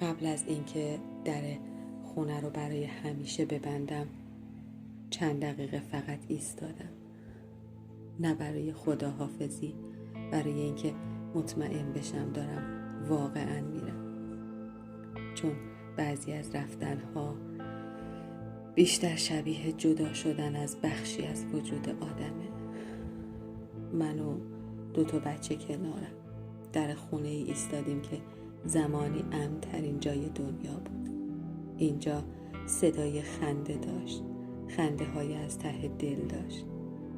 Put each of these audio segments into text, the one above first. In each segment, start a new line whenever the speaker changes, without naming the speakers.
قبل از اینکه در خونه رو برای همیشه ببندم چند دقیقه فقط ایستادم، نه برای خداحافظی، برای اینکه مطمئن بشم دارم واقعا میرم، چون بعضی از رفتنها بیشتر شبیه جدا شدن از بخشی از وجود آدمه. من و 2 بچه کنارم در خونه ای ایستادیم که زمانی امن‌ترین جای دنیا بود. اینجا صدای خنده داشت، خنده های از ته دل داشت،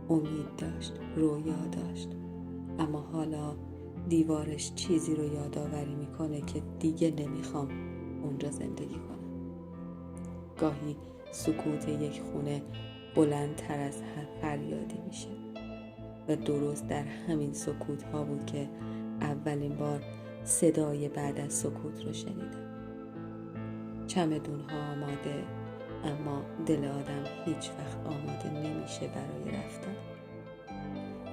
امید داشت، رویا داشت، اما حالا دیوارش چیزی رو یادآوری میکنه که دیگه نمیخوام اونجا زندگی کنم. گاهی سکوت یک خونه بلندتر از هر فریادی میشه و درست در همین سکوت ها بود که اولین بار صدای بعد از سکوت رو شنیدم. چمدون ها آماده، اما دل آدم هیچ وقت آماده نمیشه برای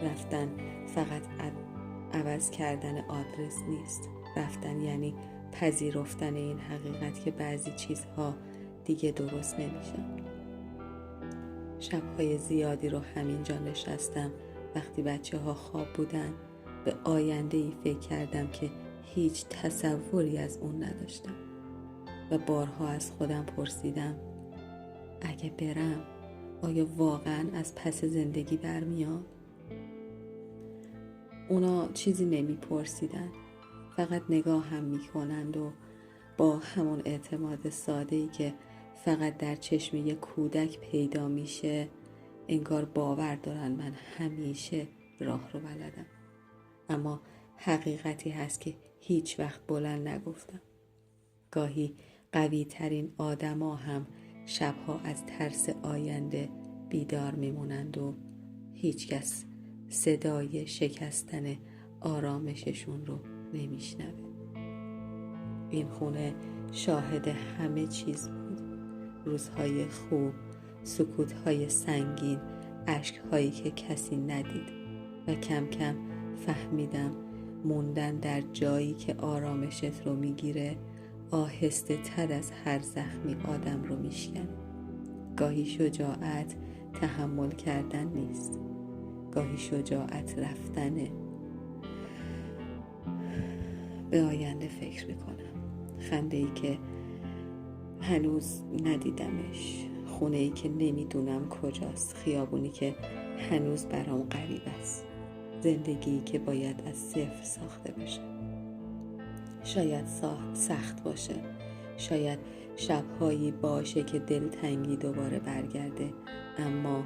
رفتن فقط عوض کردن آدرس نیست. رفتن یعنی پذیرفتن این حقیقت که بعضی چیزها دیگه درست نمیشن. شب‌های زیادی رو همینجا نشستم وقتی بچه‌ها خواب بودن، به آینده‌ای فکر کردم که هیچ تصوری از اون نداشتم و بارها از خودم پرسیدم اگه برم آیا واقعا از پس زندگی برمیام؟ اونا چیزی نمیپرسیدن، فقط نگاه هم میکنند و با همون اعتماد ساده‌ای که فقط در چشم یک کودک پیدا میشه انگار باور دارن من همیشه راه رو بلدم. اما حقیقتی هست که هیچ وقت بلند نگفتم. گاهی قوی ترین آدما هم شبها از ترس آینده بیدار میمونند و هیچکس صدای شکستن آرامششون رو نمیشنوه. این خونه شاهد همه چیز بود. روزهای خوب، سکوتهای سنگین، اشکهایی که کسی ندید و کم کم فهمیدم موندن در جایی که آرامشت رو میگیره آهسته تر از هر زخمی آدم رو میشکنه. گاهی شجاعت تحمل کردن نیست، گاهی شجاعت رفتنه. به آینده فکر میکنم، خنده‌ای که هنوز ندیدمش، خونه‌ای که نمیدونم کجاست، خیابونی که هنوز برام غریب است، زندگی که باید از صفر ساخته بشه. شاید سخت باشه، شاید شب‌هایی باشه که دلتنگی دوباره برگرده، اما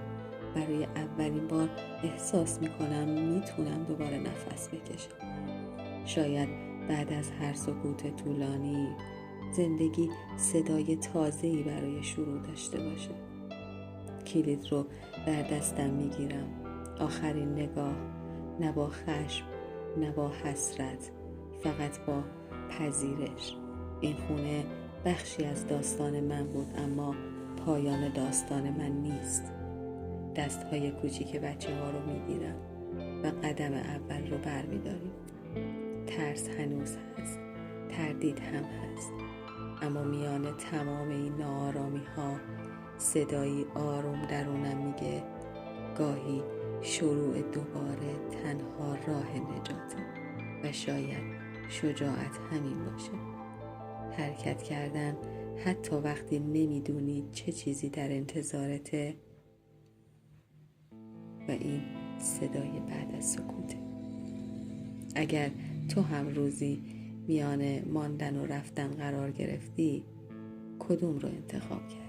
برای اولین بار احساس میکنم میتونم دوباره نفس بکشم. شاید بعد از هر سکوت طولانی زندگی صدای تازه‌ای برای شروع داشته باشه. کلید رو در دستم میگیرم، آخرین نگاه، نه با خشم، نه با حسرت، فقط با پذیرش. این خونه بخشی از داستان من بود، اما پایان داستان من نیست. دستهای کوچیک بچه‌ها رو میگیرم و قدم اول رو برمیداریم. ترس هنوز هست، تردید هم هست، اما میان تمام این ناآرامی ها صدایی آروم درونم میگه گاهی شروع دوباره تنها راه نجاته و شاید شجاعت همین باشه. حرکت کردن حتی وقتی نمیدونی چه چیزی در انتظارته و این صدای بعد از سکوته. اگر تو هم روزی میان ماندن و رفتن قرار گرفتی، کدوم رو انتخاب کردی؟